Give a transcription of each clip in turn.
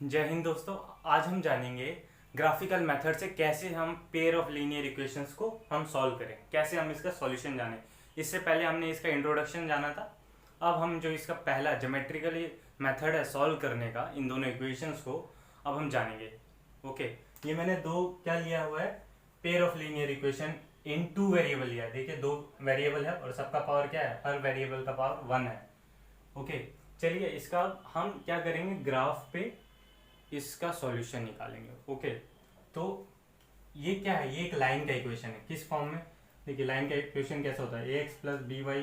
जय हिंद दोस्तों। आज हम जानेंगे ग्राफिकल मेथड से कैसे हम पेयर ऑफ लीनियर इक्वेशंस को हम सॉल्व करें, कैसे हम इसका सॉल्यूशन जानें। इससे पहले हमने इसका इंट्रोडक्शन जाना था। अब हम जो इसका पहला ज्योमेट्रिकली मेथड है सॉल्व करने का इन दोनों इक्वेशंस को, अब हम जानेंगे। ओके, ये मैंने दो क्या लिया हुआ है, pair of linear equation in two variable लिया है। देखिए दो वेरिएबल है और सबका पावर क्या है, हर वेरिएबल का पावर 1 है। ओके, चलिए इसका हम क्या करेंगे, ग्राफ पे इसका सॉल्यूशन निकालेंगे। ओके, तो ये क्या है, ये एक लाइन का इक्वेशन है। किस फॉर्म में, देखिए लाइन का इक्वेशन कैसा होता है, a x plus b y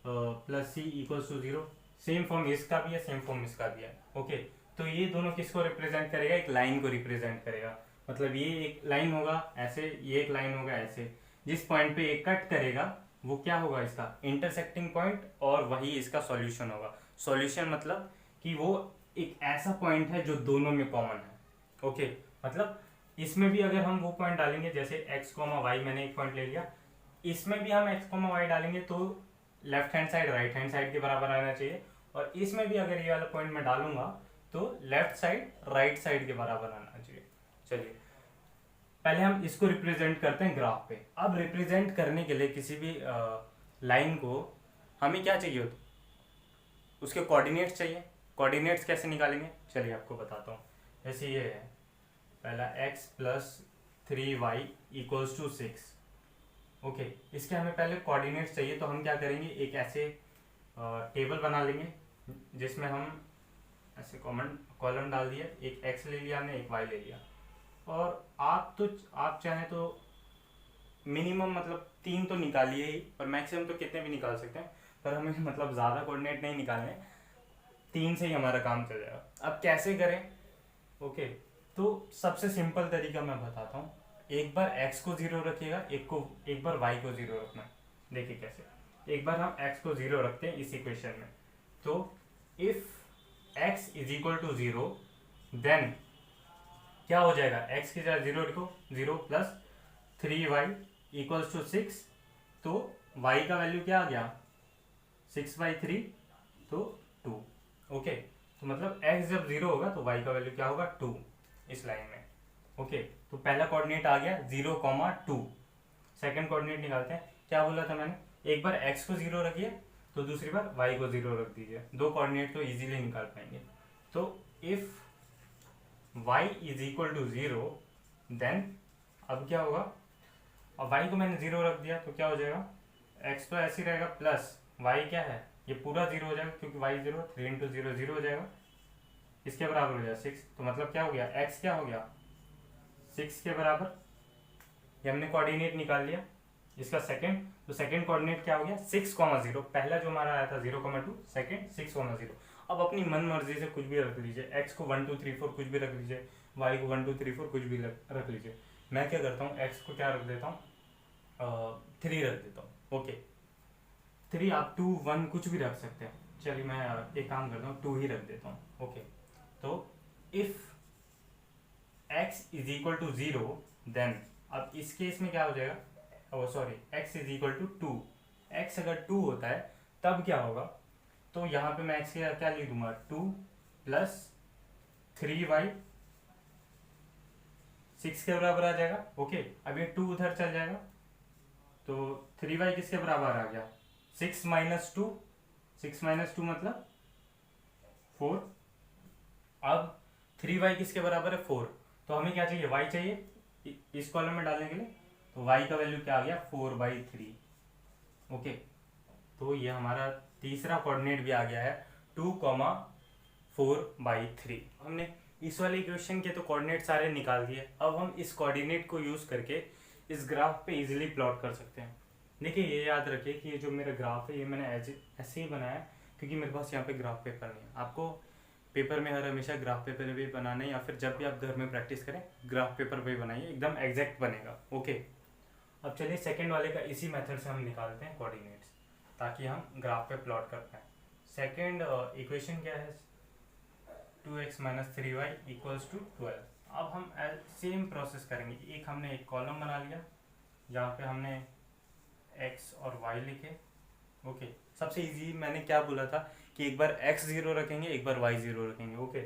plus c equals to zero. Same form इसका भी है, सेम फॉर्म इसका भी है। ओके, तो ये दोनों किसको रिप्रेजेंट करेगा, एक लाइन को रिप्रेजेंट करेगा। मतलब ये एक लाइन होगा ऐसे, ये एक लाइन होगा ऐसे। जिस पॉइंट पे एक कट करेगा वो क्या होगा, इसका इंटरसेक्टिंग पॉइंट, और वही इसका सॉल्यूशन होगा। सॉल्यूशन मतलब कि वो एक ऐसा पॉइंट है जो दोनों में कॉमन है। ओके, मतलब इसमें भी अगर हम वो पॉइंट डालेंगे, जैसे x, y, मैंने एक पॉइंट ले लिया, इसमें भी हम x, y डालेंगे तो left hand side right hand side के बराबर आना चाहिए, और इसमें भी अगर ये वाला पॉइंट मैं डालूंगा तो लेफ्ट साइड राइट साइड के बराबर आना चाहिए। चलिए पहले हम इसको रिप्रेजेंट करते हैं ग्राफ पे। अब रिप्रेजेंट करने के लिए किसी भी लाइन को हमें क्या चाहिए होता, उसके कोऑर्डिनेट्स चाहिए। कोऑर्डिनेट्स कैसे निकालेंगे, चलिए आपको बताता हूँ। जैसे ये है, पहला x plus 3y equals to 6। Okay, इसके हमें पहले कोऑर्डिनेट्स चाहिए, तो हम क्या करेंगे, एक ऐसे टेबल बना लेंगे जिसमें हम ऐसे कॉमन कॉलम डाल दिया, एक x ले लिया हमने, एक y ले लिया। और आप चाहें तो मिनिमम मतलब 3 तो निकालिए ही, और मैक्सिमम तो कितने भी निकाल सकते हैं, पर हमें मतलब ज़्यादा कोऑर्डिनेट नहीं निकालने, 3 से ही हमारा काम चल जाएगा। अब कैसे करें, ओके, तो सबसे सिंपल तरीका मैं बताता हूँ। एक बार x को 0 रखिएगा, एक बार y को 0 रखना है। देखिए कैसे, एक बार हम x को 0 रखते हैं इस इक्वेशन में, तो if x is equal to 0 then क्या हो जाएगा, x की जगह 0 लिखो, 0 प्लस 3y इक्वल्स टू 6। तो y का वैल्यू क्या आ गया, 6/3, तो 2। ओके, तो मतलब x जब 0 होगा तो y का वैल्यू क्या होगा, 2 इस लाइन में। ओके, तो पहला कोऑर्डिनेट आ गया 0,2। सेकंड कोऑर्डिनेट निकालते हैं। क्या बोला था मैंने, एक बार x को 0 रखिए तो दूसरी बार y को 0 रख दीजिए, दो कोऑर्डिनेट तो इजीली निकाल पाएंगे। तो if y is equal to 0 then अब क्या होगा, अब y को मैंने 0 रख दिया तो क्या हो जाएगा, x तो ऐसे ही रहेगा, प्लस y क्या है, ये पूरा 0 हो जाएगा क्योंकि y 0, 3 इंटू 0 0 हो जाएगा, इसके बराबर हो जाएगा 6। तो मतलब क्या हो गया, x क्या हो गया 6 के बराबर। ये हमने कोऑर्डिनेट निकाल लिया इसका सेकंड, तो सेकंड कोऑर्डिनेट क्या हो गया 6,0। पहला जो हमारा आया था 0,2, सेकंड 6,0। अब अपनी मन मर्जी से कुछ भी रख लीजिए, x को 1 2 3 4 कुछ भी रख लीजिए, y को 1 2 3 4 कुछ भी रख लीजिए। मैं क्या करता हूँ, x को क्या रख देता हूँ, 3 रख देता हूँ। ओके, 3, आप 2 1 कुछ भी रख सकते हैं। चलिए मैं एक काम करता हूँ, 2 ही रख देता हूँ। ओके, तो if x is equal to 0 then, अब इस केस में क्या हो जाएगा, oh sorry, x is equal to 2। x अगर 2 होता है तब क्या होगा, तो यहाँ पे मैं x के क्या लिख दूंगा, 2 प्लस 3y 6 के बराबर आ जाएगा। ओके, अब ये 2 उधर चल जाएगा तो 3y किसके बराबर आ गया, 6 माइनस 2, 6 माइनस 2 मतलब 4। अब 3y किसके बराबर है, 4। तो हमें क्या चाहिए, y चाहिए इस कॉलम में डालने के लिए, तो y का वैल्यू क्या आ गया, 4/3। ओके, तो ये हमारा तीसरा कोऑर्डिनेट भी आ गया है, 2,4/3। हमने इस वाले इक्वेशन के तो कोऑर्डिनेट सारे निकाल दिए। अब हम इस कोऑर्डिनेट को यूज करके इस ग्राफ पे इजीली प्लॉट कर सकते हैं। देखिए ये याद रखिए कि ये जो मेरा ग्राफ है ये मैंने ऐसे ही बनाया है क्योंकि मेरे पास यहाँ पे ग्राफ पेपर नहीं है। आपको पेपर में हर हमेशा ग्राफ पेपर भी बनाना है, या फिर जब भी आप घर में प्रैक्टिस करें ग्राफ पेपर पे बनाइए, एकदम एग्जैक्ट बनेगा। ओके, अब चलिए सेकंड वाले का इसी मेथड से हम निकालते हैं कोऑर्डिनेट्स, ताकि हम ग्राफ पे प्लॉट कर पाएँ। सेकंड इक्वेशन क्या है, 2x minus 3y equals to 12। अब हम सेम प्रोसेस करेंगे। एक हमने एक कॉलम बना लिया जहाँ पे हमने x और y लिखे। ओके, सबसे इजी मैंने क्या बोला था कि एक बार x 0 रखेंगे, एक बार y 0 रखेंगे। ओके,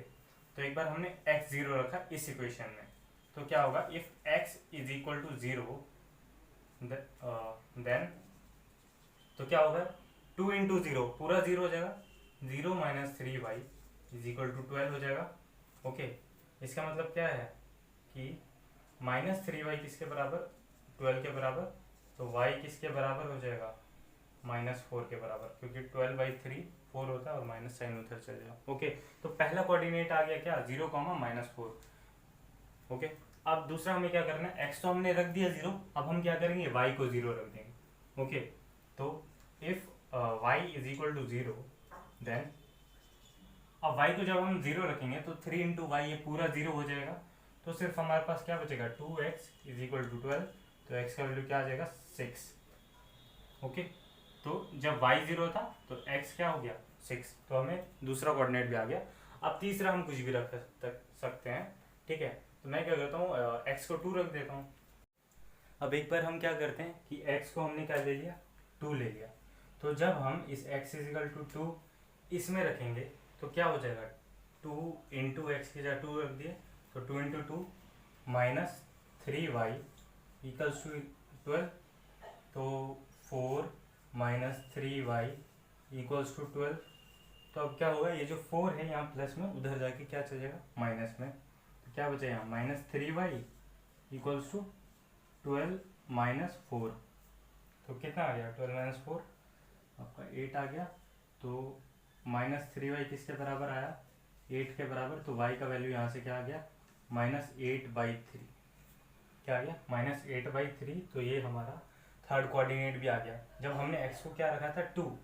तो एक बार हमने x 0 रखा इस इक्वेशन में, तो क्या होगा, if x is equal to 0 then तो क्या होगा, 2 इंटू 0 पूरा 0 हो जाएगा, 0 minus 3y is equal to 12 हो जाएगा। ओके, इसका मतलब क्या है कि माइनस 3y किसके बराबर, 12 के बराबर, तो y किसके बराबर हो जाएगा, -4 के बराबर, क्योंकि 12/3 4 होता है और माइनस साइन उधर चल जाएगा। ओके, तो पहला कोऑर्डिनेट आ गया क्या, 0, -4। ओके, अब दूसरा हमें क्या करना है, x तो हमने रख दिया 0, अब हम क्या करेंगे, y को 0 रख देंगे। ओके, तो if y is equal to 0 then, अब y को जब हम 0 रखेंगे तो 3 इंटू वाई ये पूरा 0 हो जाएगा, तो सिर्फ हमारे पास क्या बचेगा, 2x इज इक्वल टू 12, तो x का वैल्यू क्या आ जाएगा, 6। ओके, तो जब y 0 था तो x क्या हो गया, 6, तो हमें दूसरा कोऑर्डिनेट भी आ गया। अब तीसरा हम कुछ भी रख सकते हैं, ठीक है, तो मैं क्या करता हूँ, x को 2 रख देता हूँ। अब एक बार हम क्या करते हैं कि x को हमने क्या ले लिया, 2 ले लिया, तो जब हम इस x इज इक्वल टू 2 इसमें रखेंगे तो क्या हो जाएगा, 2 इंटू एक्स की जगह 2 रख दिए, तो 2 into 2 minus 3y equals to 12, तो 4 माइनस 3y इक्वल्स टू 12, तो अब क्या होगा, ये जो 4 है यहाँ प्लस में उधर जाके क्या चल जाएगा, माइनस में, तो क्या बचा यहाँ, -3y इक्वल्स टू 12 माइनस 4, तो कितना आ गया, 12 माइनस 4 आपका 8 आ गया, तो -3y किसके बराबर आया, 8 के बराबर, तो y का वैल्यू यहाँ से क्या आ गया, -8/3, क्या आ गया, -8/3, तो ये हमारा थर्ड कोऑर्डिनेट भी आ गया। जब हमने x को क्या रखा था 2,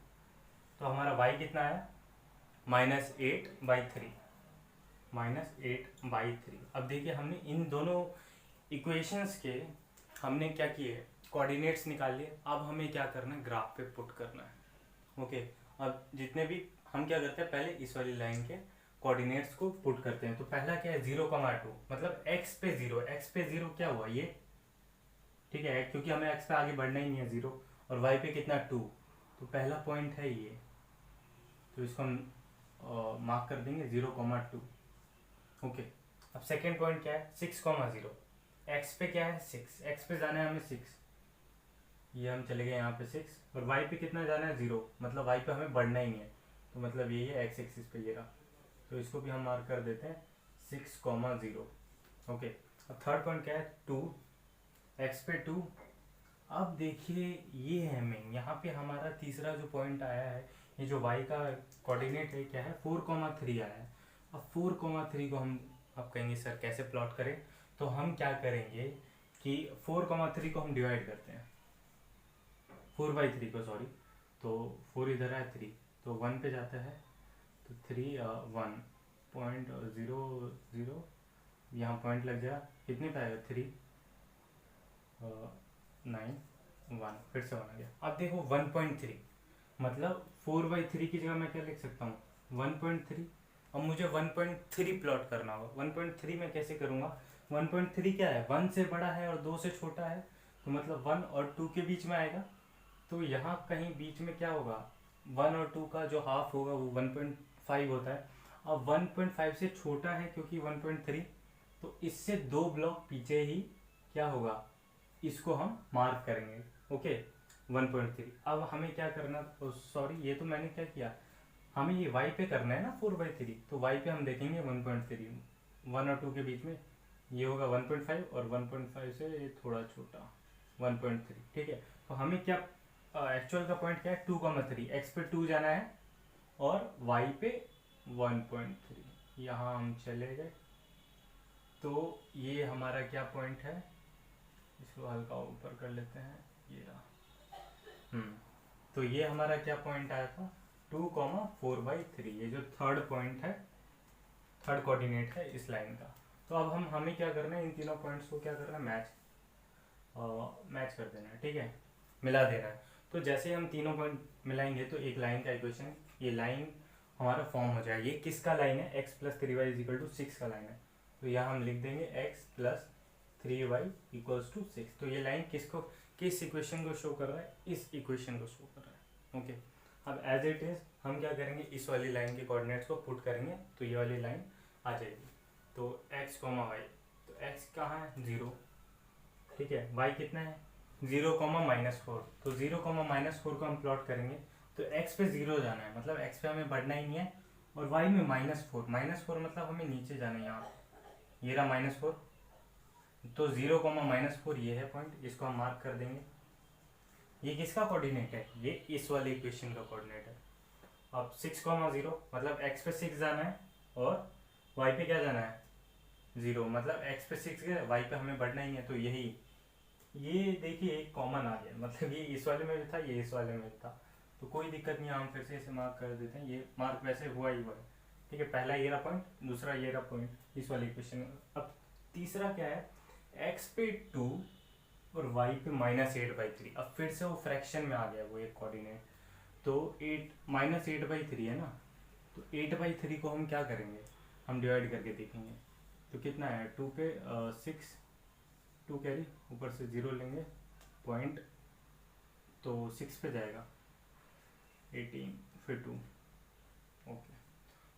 तो हमारा y कितना आया, -8/3, -8/3। अब देखिए हमने इन दोनों इक्वेशंस के हमने क्या किए, कोऑर्डिनेट्स निकाल लिए, अब हमें क्या करना है, ग्राफ पे पुट करना है। ओके, अब जितने भी हम क्या करते हैं, पहले इस वाली लाइन के कोऑर्डिनेट्स को पुट करते हैं, तो पहला क्या है, 0,2, मतलब x पे 0, x पे 0 क्या हुआ ये, ठीक है, क्योंकि हमें x पे आगे बढ़ना ही नहीं है 0, और y पे कितना 2, तो पहला पॉइंट है ये, तो इसको हम मार्क कर देंगे 0,2। ओके, अब सेकेंड पॉइंट क्या है, 6,0, x पे क्या है 6, x पे जाना है हमें 6, ये हम चले गए यहाँ पे 6, और y पे कितना जाना है 0, मतलब y पे हमें बढ़ना ही नहीं है, तो मतलब ये है x एक्सिस पे ये रहा, तो इसको भी हम मार्क कर देते हैं 6,0। ओके, अब थर्ड पॉइंट क्या है 2, x पे 2। अब देखिए ये है हमें यहाँ पे हमारा तीसरा जो पॉइंट आया है, ये जो y का कोऑर्डिनेट है क्या है, 4,3 आया है। अब 4,3 को हम, अब कहेंगे सर कैसे प्लॉट करें, तो हम क्या करेंगे कि 4,3 को हम डिवाइड करते हैं, 4/3 को, सॉरी, तो 4 इधर है 3, तो 1 पे जाता है, तो 3 1.00, यहाँ पॉइंट लग जाएगा, कितने पे आएगा 3 9 1, फिर से 1 आ गया। अब देखो 1.3, मतलब 4/3 की जगह मैं क्या लिख सकता हूँ, 1.3। अब मुझे 1.3 प्लॉट करना होगा, 1.3 मैं कैसे करूँगा, 1.3 क्या है, 1 से बड़ा है और 2 से छोटा है, तो मतलब 1 और 2 के बीच में आएगा, तो यहाँ कहीं बीच में क्या होगा, 1 और 2 का जो हाफ होगा वो 1.5 होता है। अब 1.5 से छोटा है क्योंकि 1.3, तो इससे 2 ब्लॉक पीछे ही क्या होगा, इसको हम मार्क करेंगे। ओके, 1.3। अब हमें क्या करना, सॉरी ये तो मैंने क्या किया, हमें ये y पे करना है ना 4/3, तो y पे हम देखेंगे 1.3, 1 और 2 के बीच में ये होगा 1.5, और 1.5 से ये थोड़ा छोटा 1.3, ठीक है। तो हमें क्या एक्चुअल का पॉइंट क्या है, 2,3, x पे 2 जाना है और y पे 1.3, यहाँ हम चले गए, तो ये हमारा क्या पॉइंट है, इसको हल्का ऊपर कर लेते हैं, ये रहा, तो ये हमारा क्या पॉइंट आया था, 2,4/3, ये जो थर्ड पॉइंट है, थर्ड कोऑर्डिनेट है इस लाइन का। तो अब हमें क्या करना है, इन तीनों पॉइंट्स को क्या करना है, मैच कर देना है, ठीक है, मिला देना है। तो जैसे हम तीनों पॉइंट मिलाएंगे तो एक लाइन का इक्वेशन, ये लाइन हमारा फॉर्म हो जाएगा। ये किसका लाइन है, x + 3y = 6 का लाइन है, तो यहाँ हम लिख देंगे x + 3y = 6। तो ये लाइन किसको, किस इक्वेशन को शो कर रहा है, इस इक्वेशन को शो कर रहा है। ओके, अब एज इट इज हम क्या करेंगे, इस वाली लाइन के कोऑर्डिनेट्स को पुट करेंगे, तो ये वाली लाइन आ जाएगी। तो x कॉमा वाई, तो x कहाँ है 0, ठीक है, y कितना है 0 कॉमा -4, तो 0 कॉमा -4 को हम प्लॉट करेंगे तो x पे 0 जाना है, मतलब x पे हमें बढ़ना ही नहीं है, और y में -4 मतलब हमें नीचे जाना है, यहाँ ये रहा -4, तो 0 कॉमा -4 ये है पॉइंट, इसको हम मार्क कर देंगे। ये किसका कोऑर्डिनेट है, ये इस वाले इक्वेशन का कोऑर्डिनेट है। अब 6,0 मतलब x पे 6 जाना है और y पे क्या जाना है 0, मतलब x पे 6 गए, y पे हमें बढ़ना ही है, तो यही ये देखिए एक कॉमन आ गया, मतलब ये इस वाले में भी था, ये इस वाले में भी था, तो कोई दिक्कत नहीं, हम फिर से इसे मार्क कर देते हैं, ये मार्क वैसे हुआ ही हुआ है, ठीक है, पहला ये रहा पॉइंट, दूसरा ये रहा पॉइंट इस वाले इक्वेशन में। अब तीसरा क्या है, x पे 2 और y पे -8/3, अब फिर से वो फ्रैक्शन में आ गया वो एक कोऑर्डिनेट, तो 8 है ना, तो 8/3 को हम क्या करेंगे, हम डिवाइड करके देखेंगे, तो कितना है 2 पे 6, 2 कैरी ऊपर से 0 लेंगे पॉइंट, तो 6 पे जाएगा 18 फिर 2, ओके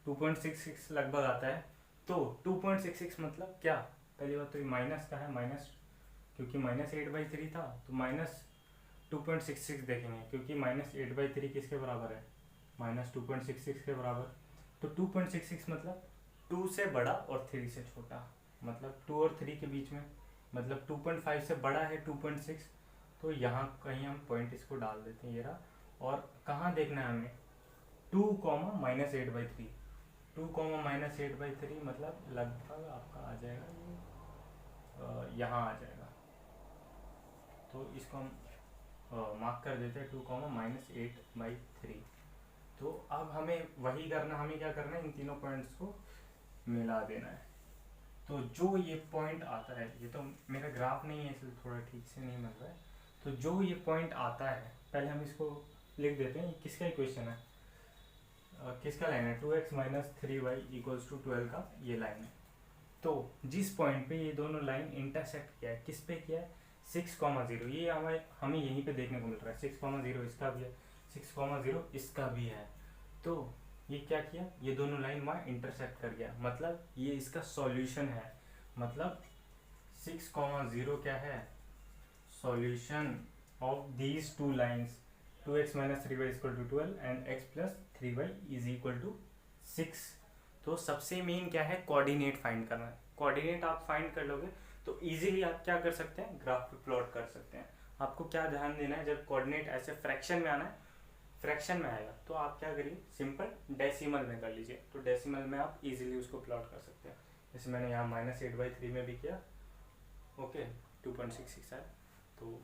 2.66 लगभग आता है। तो 2.66 मतलब क्या, पहली बात तो ये माइनस का है, माइनस क्योंकि -8/3 था, तो -2.66 देखेंगे, क्योंकि -8/3 किसके बराबर है, -2.66 के बराबर, तो 2.66 मतलब 2 से बड़ा और 3 से छोटा, मतलब 2 और 3 के बीच में, मतलब 2.5 से बड़ा है 2.6, तो यहाँ कहीं हम पॉइंट इसको डाल देते हैं, ये रहा, और कहाँ देखना है हमें 2 -8/3, 2 -8/3 मतलब लगभग आपका आ जाएगा ये यहाँ आ जाएगा, तो इसको हम मार्क कर देते हैं 2 -8/3। तो अब हमें वही करना, हमें क्या करना है, इन तीनों पॉइंट्स को मिला देना है। तो जो ये पॉइंट आता है, ये तो मेरा ग्राफ नहीं है इसलिए थोड़ा ठीक से नहीं मिल रहा है, तो जो ये पॉइंट आता है, पहले हम इसको लिख देते हैं, ये किसका इक्वेशन है, किसका लाइन है, 2x - 3y = 12 का ये लाइन है। तो जिस पॉइंट पे ये दोनों लाइन इंटरसेक्ट किया है, किस पे किया है 6,0, ये हमें यहीं पे देखने को मिल रहा है, 6,0 इसका भी है, 6,0 इसका भी है, तो ये क्या किया, ये दोनों लाइन वहाँ इंटरसेक्ट कर गया, मतलब ये इसका सॉल्यूशन है, मतलब 6,0 क्या है, solution of these two lines, 2x - 3y = 12 and x + 3y = 6। तो सबसे मेन क्या है, कोऑर्डिनेट फाइंड करना है, कोऑर्डिनेट आप फाइंड कर लोगे तो इजीली आप क्या कर सकते हैं, ग्राफ पे प्लॉट कर सकते हैं। आपको क्या ध्यान देना है, जब कोऑर्डिनेट ऐसे फ्रैक्शन में आना है, फ्रैक्शन में आएगा तो आप क्या करिए, सिंपल डेसिमल में कर लीजिए, तो डेसिमल में आप इजीली उसको प्लॉट कर सकते हैं, जैसे मैंने यहाँ -8/3 में भी किया, ओके 2.66 है, तो